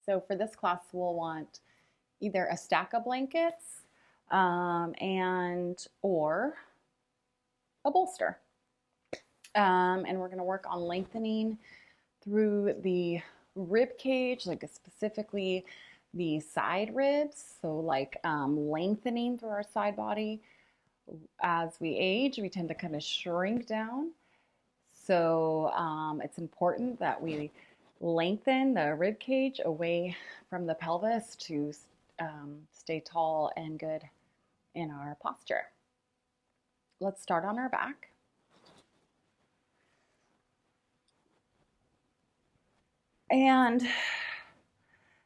So for this class, we'll want either a stack of blankets and or a bolster. And we're going to work on lengthening through the rib cage, like specifically the side ribs. So like lengthening through our side body. As we age, we tend to kind of shrink down. So it's important that we lengthen the rib cage away from the pelvis to stay tall and good in our posture. Let's start on our back. And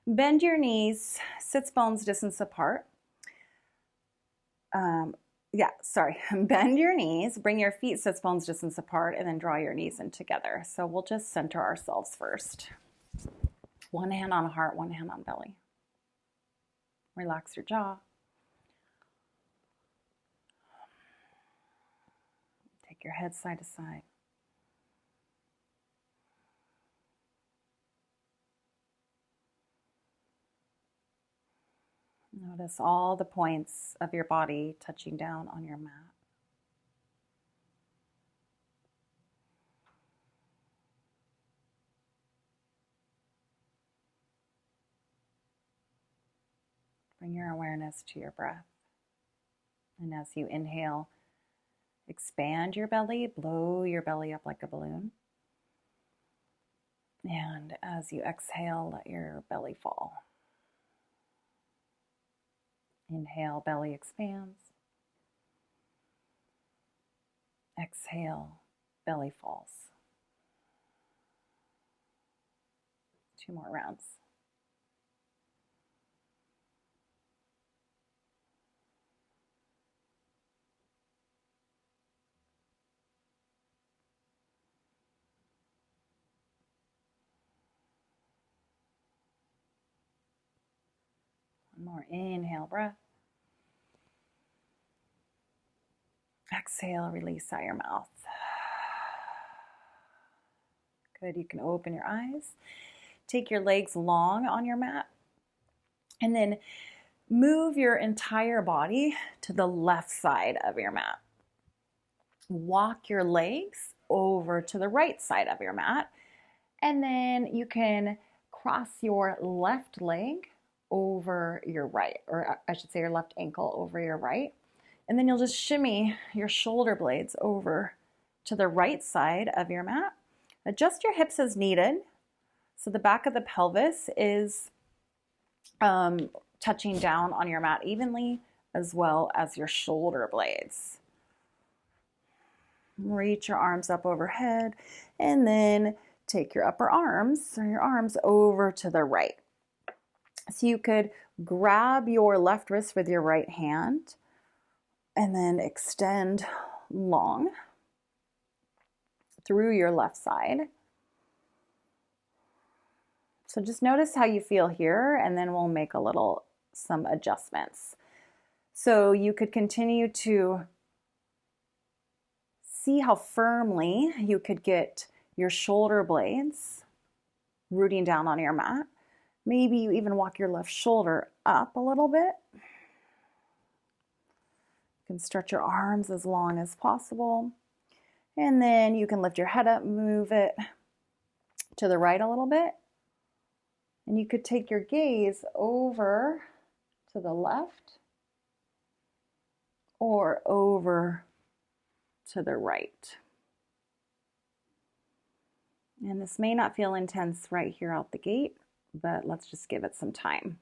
bend your knees, sits bones distance apart. Bend your knees, bring your feet sits bones distance apart, and then draw your knees in together. So we'll just center ourselves first. One hand on heart, one hand on belly. Relax your jaw. Take your head side to side. Notice all the points of your body touching down on your mat. Bring your awareness to your breath. And as you inhale, expand your belly, blow your belly up like a balloon. And as you exhale, let your belly fall. Inhale, belly expands. Exhale, belly falls. 2 more rounds. One more inhale breath. Exhale, release out your mouth. Good, you can open your eyes. Take your legs long on your mat. And then move your entire body to the left side of your mat. Walk your legs over to the right side of your mat. And then you can cross your left leg over your right, or I should say your left ankle over your right. And then you'll just shimmy your shoulder blades over to the right side of your mat. Adjust your hips as needed. So the back of the pelvis is touching down on your mat evenly, as well as your shoulder blades. Reach your arms up overhead, and then take your upper arms or your arms over to the right. So you could grab your left wrist with your right hand and then extend long through your left side. So just notice how you feel here, and then we'll make some adjustments. So you could continue to see how firmly you could get your shoulder blades rooting down on your mat. Maybe you even walk your left shoulder up a little bit. You can stretch your arms as long as possible. And then you can lift your head up, move it to the right a little bit. And you could take your gaze over to the left or over to the right. And this may not feel intense right here out the gate, but let's just give it some time.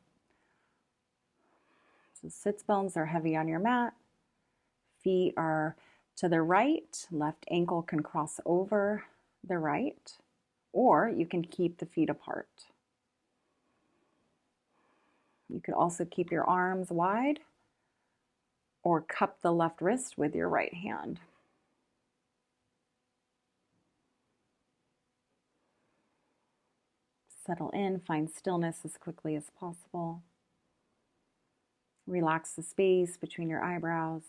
So sits bones are heavy on your mat. Feet are to the right. Left ankle can cross over the right, or you can keep the feet apart. You could also keep your arms wide or cup the left wrist with your right hand. Settle in, find stillness as quickly as possible. Relax the space between your eyebrows.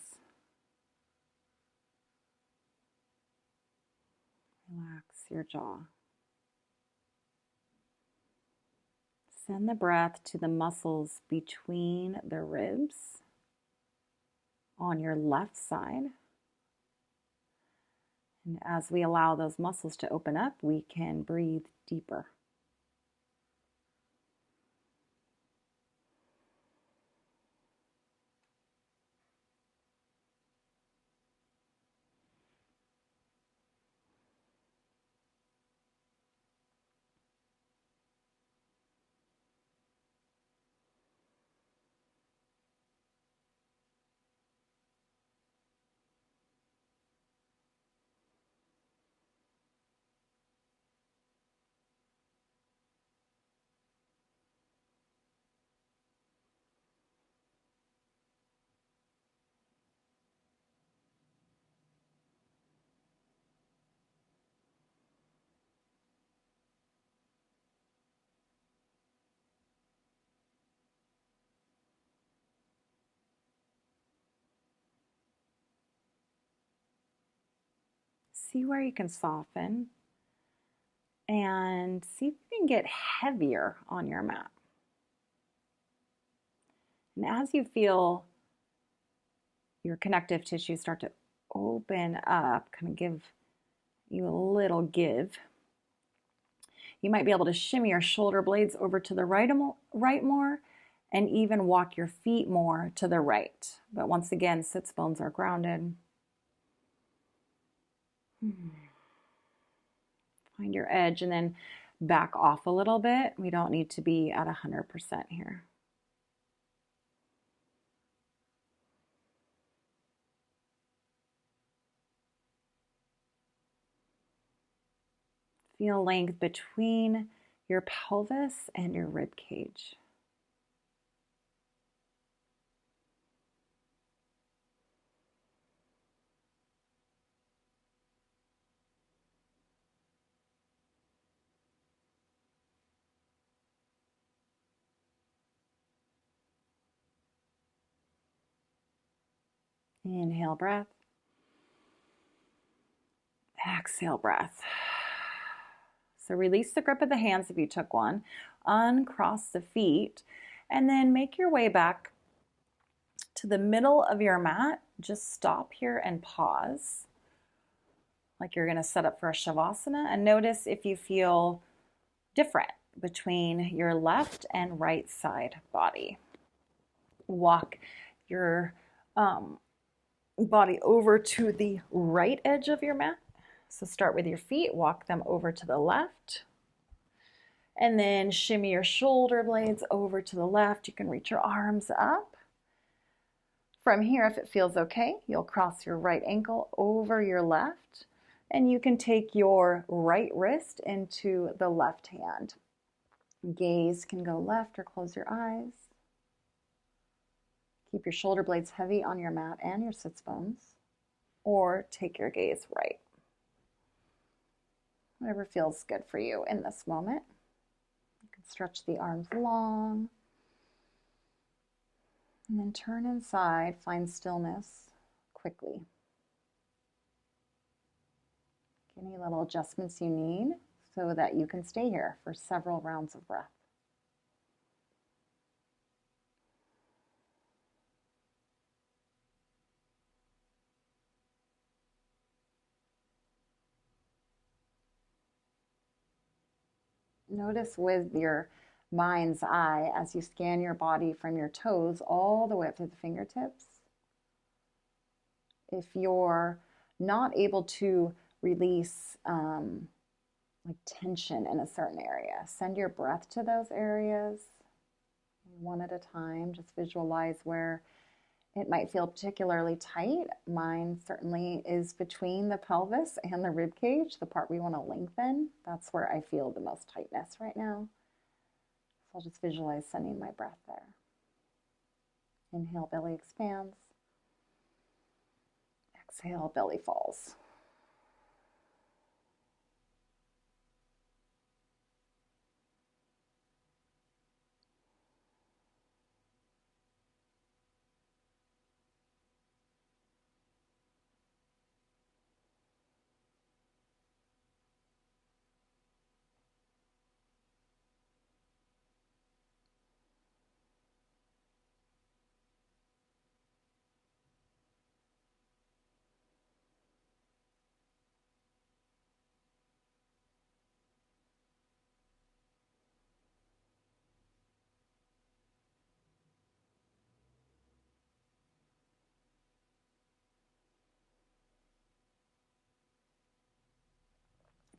Relax your jaw. Send the breath to the muscles between the ribs on your left side. And as we allow those muscles to open up, we can breathe deeper. See where you can soften and see if you can get heavier on your mat. And as you feel your connective tissue start to open up, kind of give you a little give, you might be able to shimmy your shoulder blades over to the right more, and even walk your feet more to the right. But once again, sits bones are grounded. Find your edge and then back off a little bit. We don't need to be at 100% here. Feel length between your pelvis and your rib cage. Inhale, breath. Exhale, breath. So release the grip of the hands if you took one. Uncross the feet and then make your way back to the middle of your mat. Just stop here and pause, like you're going to set up for a savasana, and notice if you feel different between your left and right side body. Walk your body over to the right edge of your mat. So start with your feet, walk them over to the left, and then shimmy your shoulder blades over to the left. You can reach your arms up. From here, if it feels okay, you'll cross your right ankle over your left, and you can take your right wrist into the left hand. Gaze can go left or close your eyes. Keep your shoulder blades heavy on your mat and your sits bones, or take your gaze right. Whatever feels good for you in this moment. You can stretch the arms long, and then turn inside, find stillness quickly. Any little adjustments you need so that you can stay here for several rounds of breath. Notice with your mind's eye as you scan your body from your toes all the way up to the fingertips. If you're not able to release like tension in a certain area, send your breath to those areas one at a time. Just visualize where it might feel particularly tight. Mine certainly is between the pelvis and the rib cage, the part we want to lengthen. That's where I feel the most tightness right now. So I'll just visualize sending my breath there. Inhale, belly expands. Exhale, belly falls.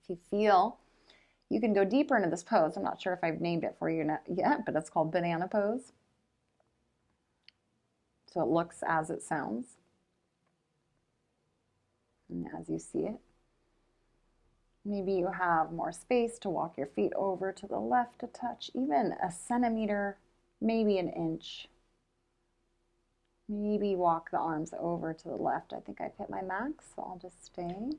If you feel, you can go deeper into this pose. I'm not sure if I've named it for you yet, but it's called banana pose. So it looks as it sounds and as you see it. Maybe you have more space to walk your feet over to the left a touch, even a centimeter, maybe an inch. Maybe walk the arms over to the left. I think I've hit my max, so I'll just stay.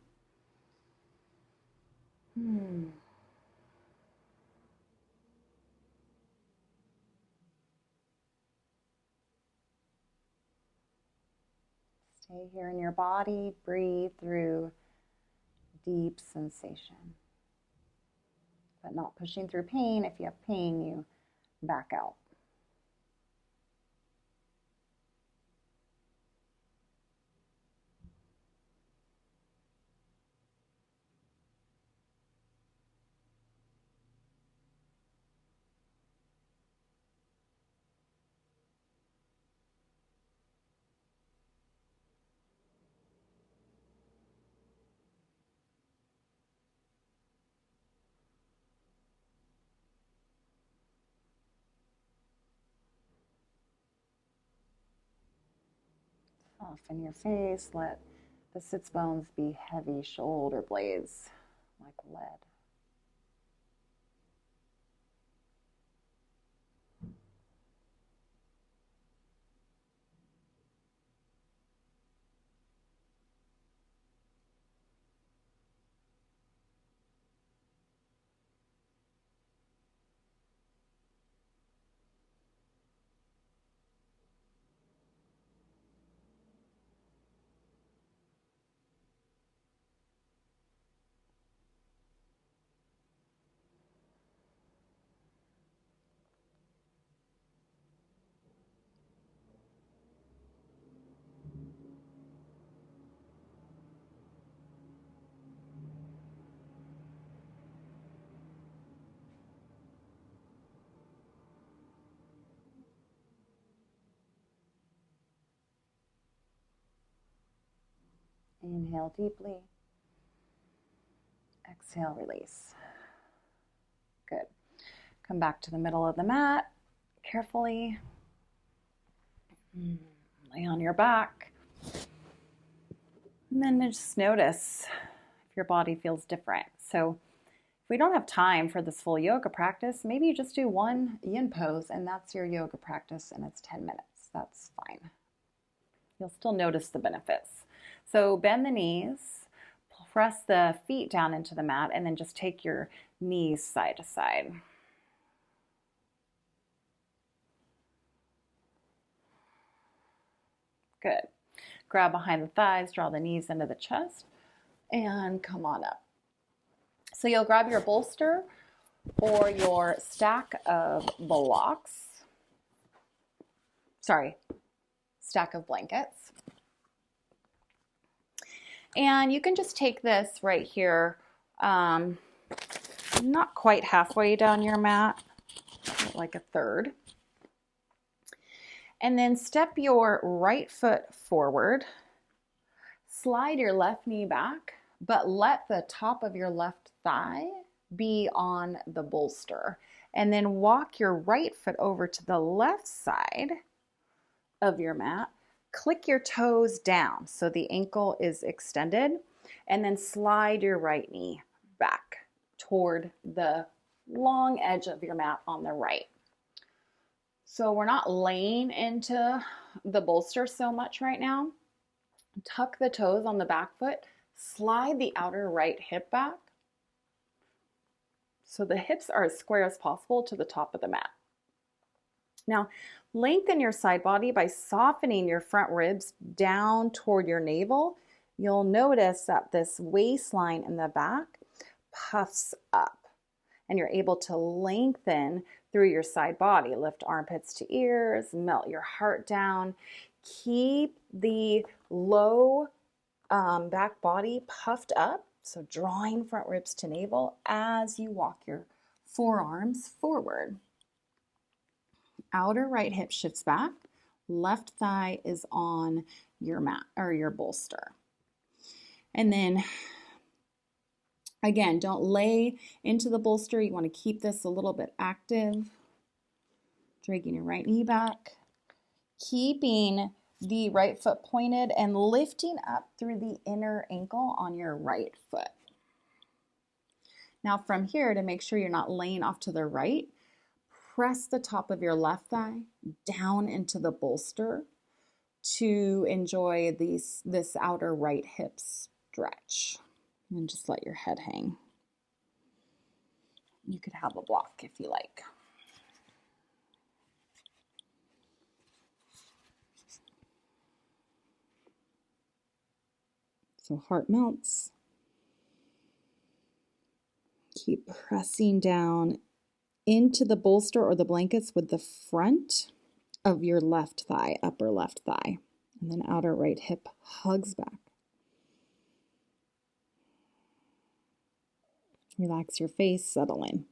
Stay here in your body. Breathe through deep sensation, but not pushing through pain. If you have pain, you back out. Soften your face. Let the sits bones be heavy, shoulder blades like lead. Inhale deeply. Exhale, release. Good. Come back to the middle of the mat carefully. Lay on your back. And then just notice if your body feels different. So if we don't have time for this full yoga practice, maybe you just do one yin pose and that's your yoga practice and it's 10 minutes. That's fine. You'll still notice the benefits. So bend the knees, press the feet down into the mat, and then just take your knees side to side. Good. Grab behind the thighs, draw the knees into the chest, and come on up. So you'll grab your bolster or your stack of stack of blankets. And you can just take this right here, not quite halfway down your mat, like a third. And then step your right foot forward, slide your left knee back, but let the top of your left thigh be on the bolster. And then walk your right foot over to the left side of your mat. Click your toes down so the ankle is extended, and then slide your right knee back toward the long edge of your mat on the right. So we're not laying into the bolster so much right now. Tuck the toes on the back foot, slide the outer right hip back so the hips are as square as possible to the top of the mat. Now, lengthen your side body by softening your front ribs down toward your navel. You'll notice that this waistline in the back puffs up and you're able to lengthen through your side body. Lift armpits to ears, melt your heart down. Keep the low back body puffed up, so drawing front ribs to navel as you walk your forearms forward. Outer right hip shifts back, left thigh is on your mat or your bolster. And then Again, don't lay into the bolster. You want to keep this a little bit active. Dragging your right knee back. Keeping the right foot pointed and lifting up through the inner ankle on your right foot. Now from here, to make sure you're not laying off to the right, press the top of your left thigh down into the bolster to enjoy this outer right hip stretch. And just let your head hang. You could have a block if you like. So heart melts. Keep pressing down into the bolster or the blankets with the front of your left thigh, upper left thigh. And then outer right hip hugs back. Relax your face, settle in.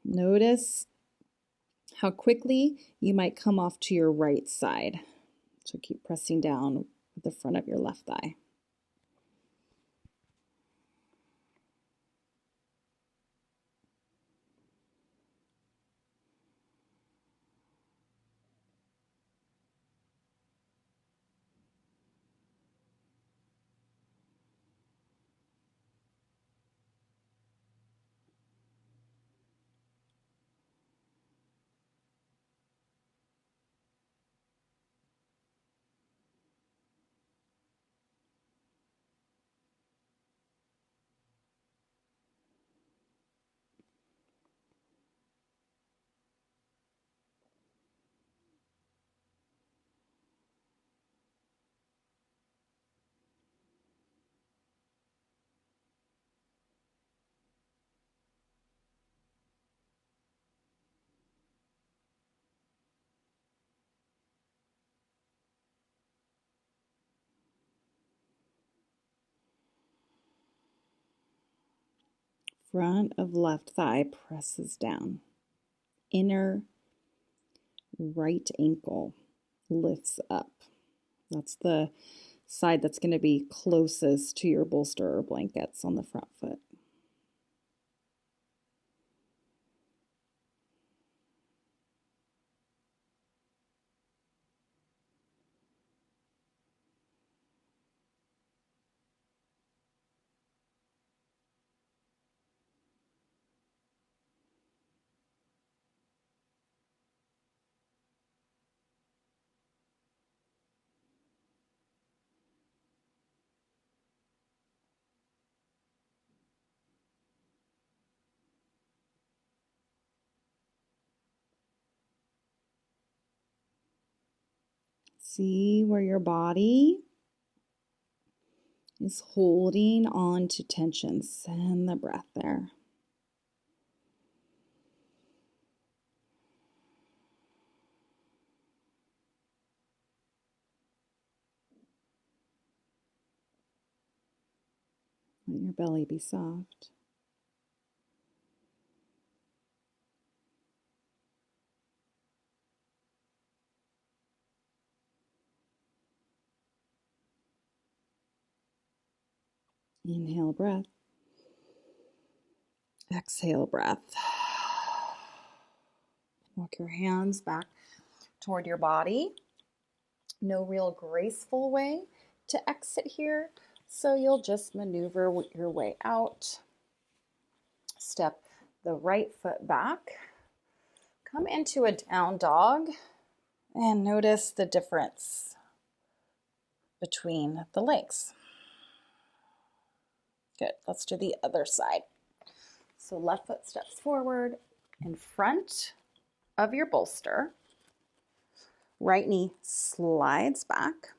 Notice how quickly you might come off to your right side. So keep pressing down with the front of your left thigh. Front of left thigh presses down. Inner right ankle lifts up. That's the side that's going to be closest to your bolster or blankets on the front foot. See where your body is holding on to tension. Send the breath there. Let your belly be soft. Inhale, breath. Exhale, breath. Walk your hands back toward your body. No real graceful way to exit here, so you'll just maneuver your way out. Step the right foot back. Come into a down dog and notice the difference between the legs. Good. Let's do the other side. So left foot steps forward in front of your bolster. Right knee slides back.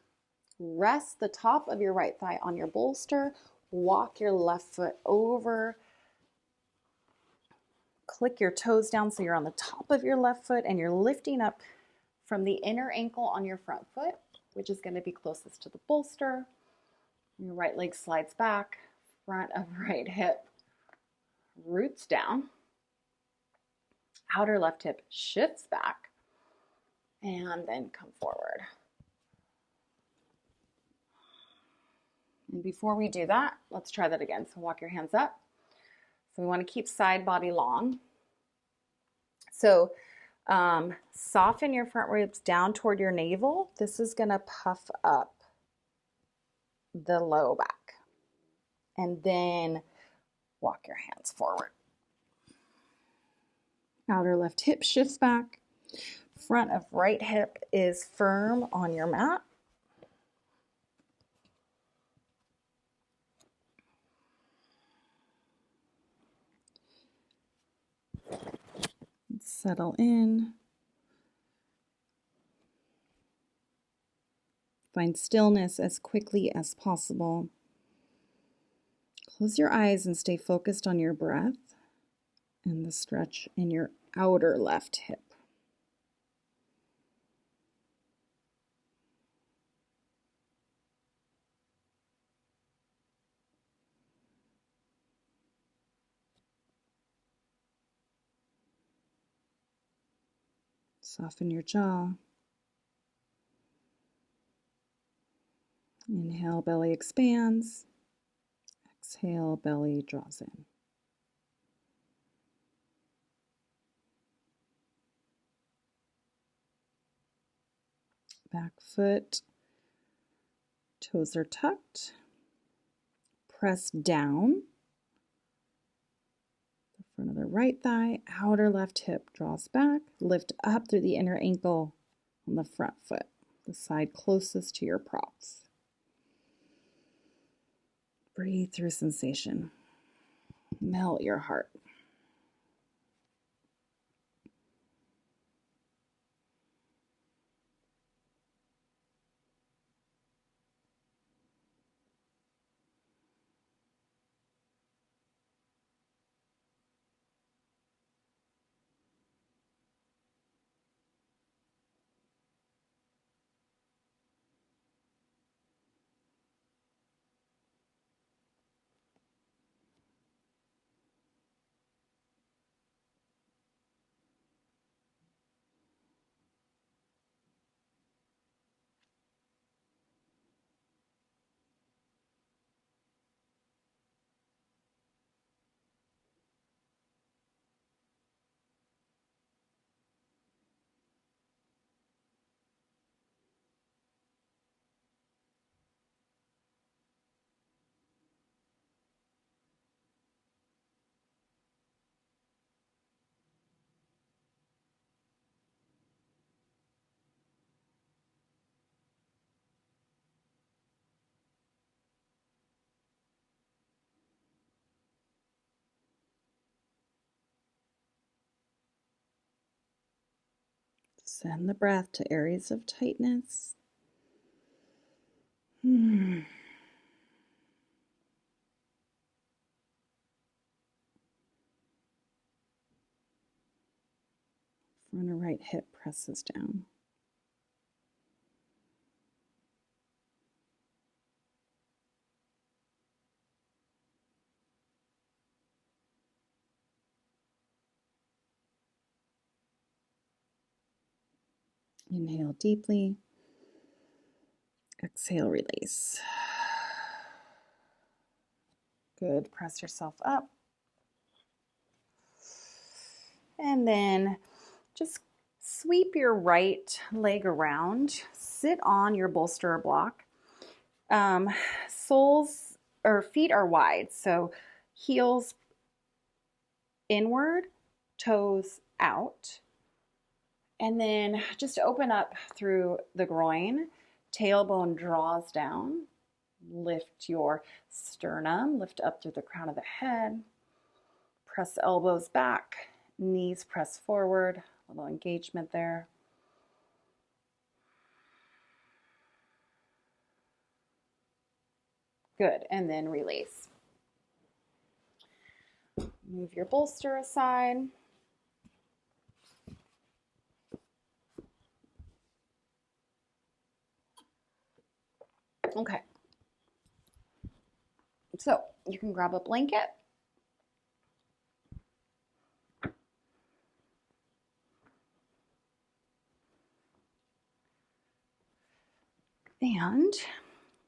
Rest the top of your right thigh on your bolster. Walk your left foot over. Click your toes down so you're on the top of your left foot and you're lifting up from the inner ankle on your front foot, which is going to be closest to the bolster. Your right leg slides back. Front of right hip roots down. Outer left hip shifts back. And then come forward. And before we do that, let's try that again. So walk your hands up. So we want to keep side body long. So soften your front ribs down toward your navel. This is going to puff up the low back. And then walk your hands forward. Outer left hip shifts back. Front of right hip is firm on your mat. Settle in. Find stillness as quickly as possible. Close your eyes and stay focused on your breath and the stretch in your outer left hip. Soften your jaw. Inhale, belly expands. Exhale, belly draws in. Back foot, toes are tucked. Press down. The front of the right thigh, outer left hip draws back. Lift up through the inner ankle on the front foot, the side closest to your props. Breathe through sensation. Melt your heart. Send the breath to areas of tightness. Front of right hip presses down. Inhale deeply. Exhale, release. Good. Press yourself up. And then just sweep your right leg around. Sit on your bolster block. Soles or feet are wide, so heels inward, toes out. And then just open up through the groin. Tailbone draws down. Lift your sternum. Lift up through the crown of the head. Press elbows back. Knees press forward. A little engagement there. Good. And then release. Move your bolster aside. Okay. So you can grab a blanket. And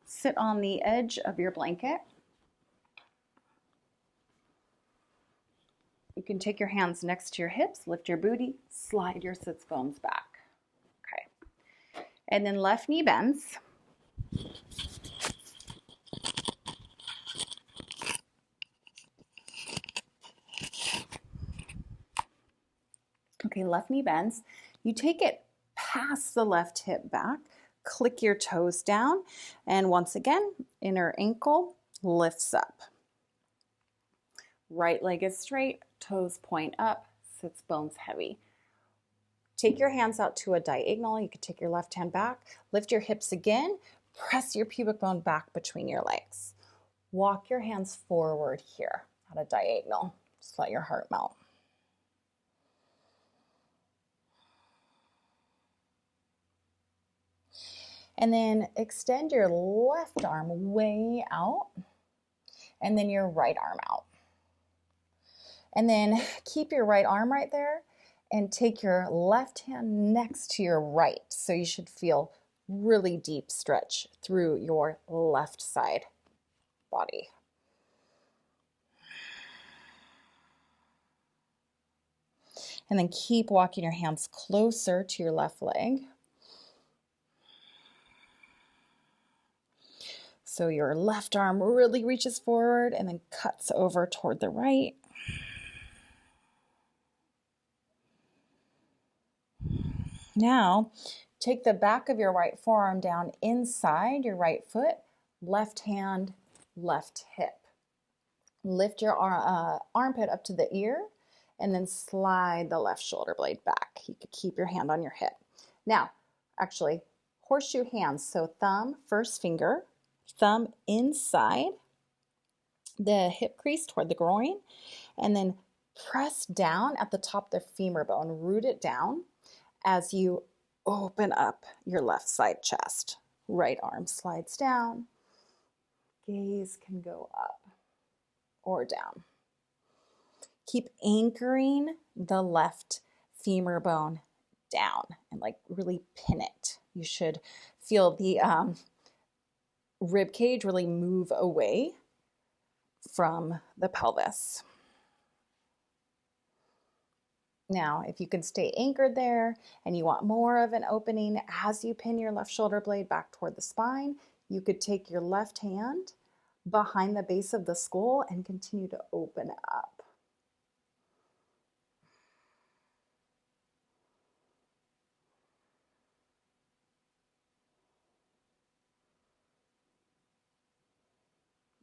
sit on the edge of your blanket. You can take your hands next to your hips, lift your booty, slide your sits bones back. Okay. And then left knee bends. Okay, left knee bends. You take it past the left hip back, click your toes down, and once again, inner ankle lifts up. Right leg is straight, toes point up, sits bones heavy. Take your hands out to a diagonal. You could take your left hand back, lift your hips again, press your pubic bone back between your legs. Walk your hands forward here at a diagonal. Just let your heart melt. And then extend your left arm way out and then your right arm out. And then keep your right arm right there and take your left hand next to your right. So you should feel really deep stretch through your left side body. And then keep walking your hands closer to your left leg. So your left arm really reaches forward and then cuts over toward the right. Now, take the back of your right forearm down inside your right foot, left hand, left hip. Lift your armpit up to the ear and then slide the left shoulder blade back. You could keep your hand on your hip. Now, actually, horseshoe hands. So thumb, first finger, thumb inside the hip crease toward the groin, and then press down at the top of the femur bone, root it down as you open up your left side chest. Right arm slides down, gaze can go up or down. Keep anchoring the left femur bone down and like really pin it. You should feel the rib cage really move away from the pelvis. Now, if you can stay anchored there and you want more of an opening as you pin your left shoulder blade back toward the spine, you could take your left hand behind the base of the skull and continue to open up.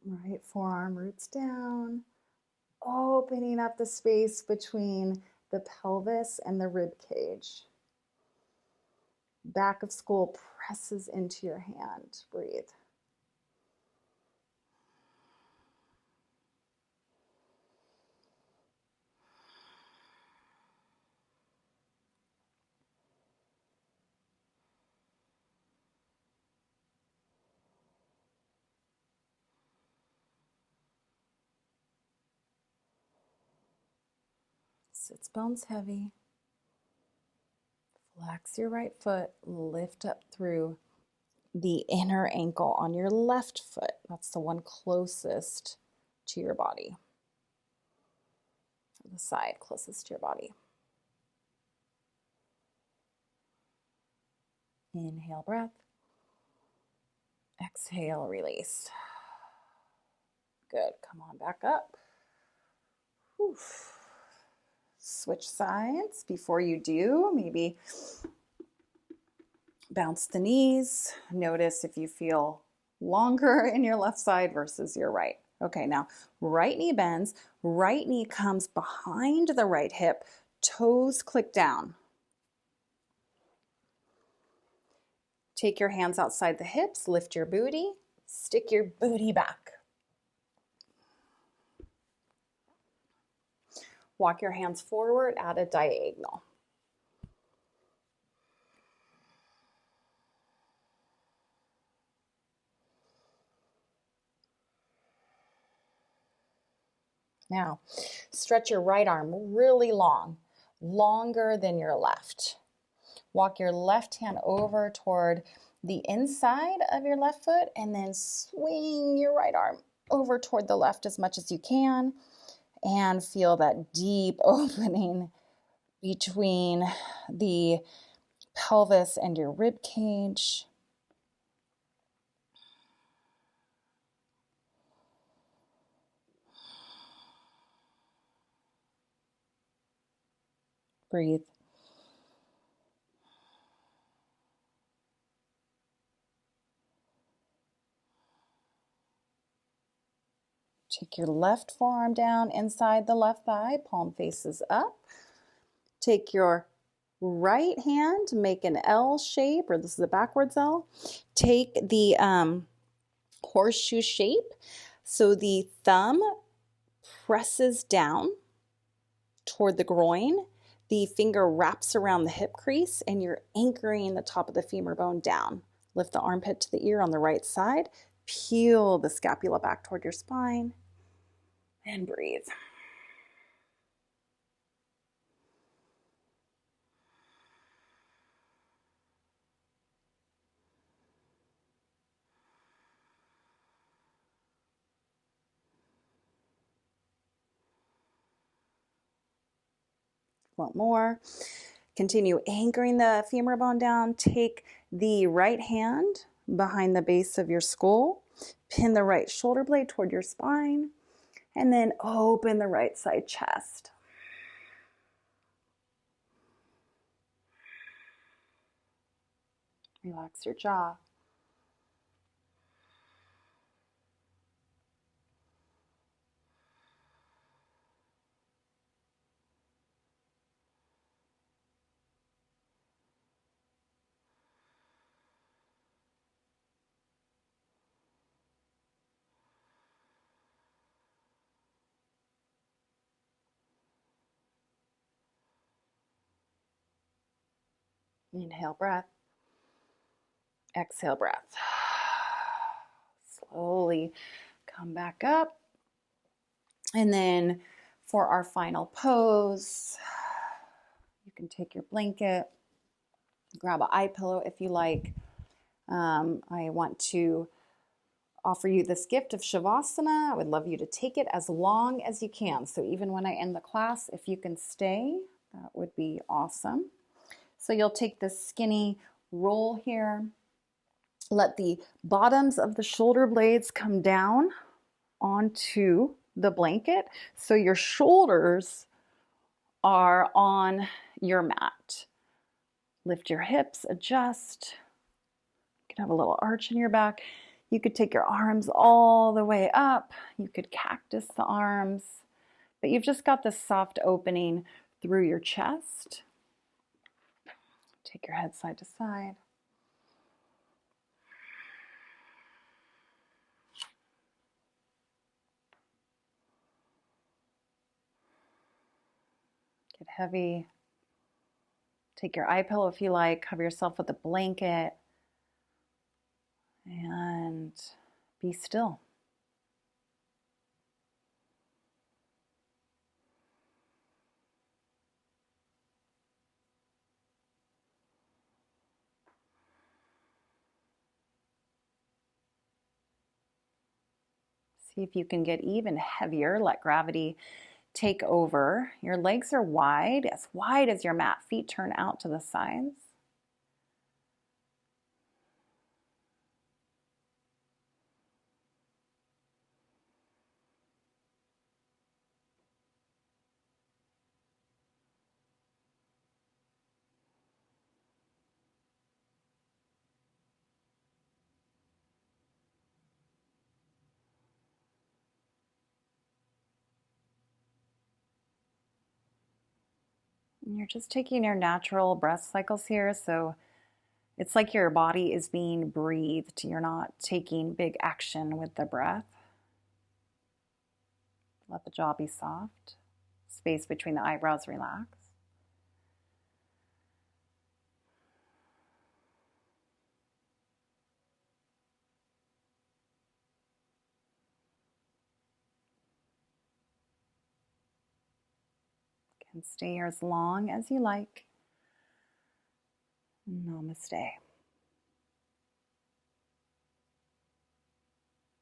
Right forearm roots down, opening up the space between the pelvis and the rib cage. Back of skull presses into your hand. Breathe. Sits bones heavy. Flex your right foot, lift up through the inner ankle on your left foot. That's the one closest to your body. The side closest to your body. Inhale, breath. Exhale, release. Good. Come on back up. Whew. Switch sides. Before you do, maybe bounce the knees. Notice if you feel longer in your left side versus your right. Okay, now right knee bends, right knee comes behind the right hip, toes click down. Take your hands outside the hips, lift your booty, stick your booty back. Walk your hands forward at a diagonal. Now, stretch your right arm really long, longer than your left. Walk your left hand over toward the inside of your left foot and then swing your right arm over toward the left as much as you can, and feel that deep opening between the pelvis and your rib cage. Breathe. Take your left forearm down inside the left thigh, palm faces up. Take your right hand, make an L shape, or this is a backwards L. Take the horseshoe shape. So the thumb presses down toward the groin. The finger wraps around the hip crease and you're anchoring the top of the femur bone down. Lift the armpit to the ear on the right side. Peel the scapula back toward your spine and breathe. One more. Continue anchoring the femur bone down. Take the right hand behind the base of your skull. Pin the right shoulder blade toward your spine. And then open the right side chest. Relax your jaw. Inhale, breath. Exhale, breath. Slowly come back up. And then for our final pose, you can take your blanket, grab an eye pillow if you like. I want to offer you this gift of Shavasana. I would love you to take it as long as you can. So even when I end the class, if you can stay, that would be awesome. So you'll take this skinny roll here. Let the bottoms of the shoulder blades come down onto the blanket. So your shoulders are on your mat. Lift your hips, adjust. You can have a little arch in your back. You could take your arms all the way up. You could cactus the arms, but you've just got this soft opening through your chest. Take your head side to side. Get heavy. Take your eye pillow if you like. Cover yourself with a blanket. And be still. See if you can get even heavier. Let gravity take over. Your legs are wide as your mat. Feet turn out to the sides. And you're just taking your natural breath cycles here. So it's like your body is being breathed. You're not taking big action with the breath. Let the jaw be soft. Space between the eyebrows relax. You can stay here as long as you like. Namaste.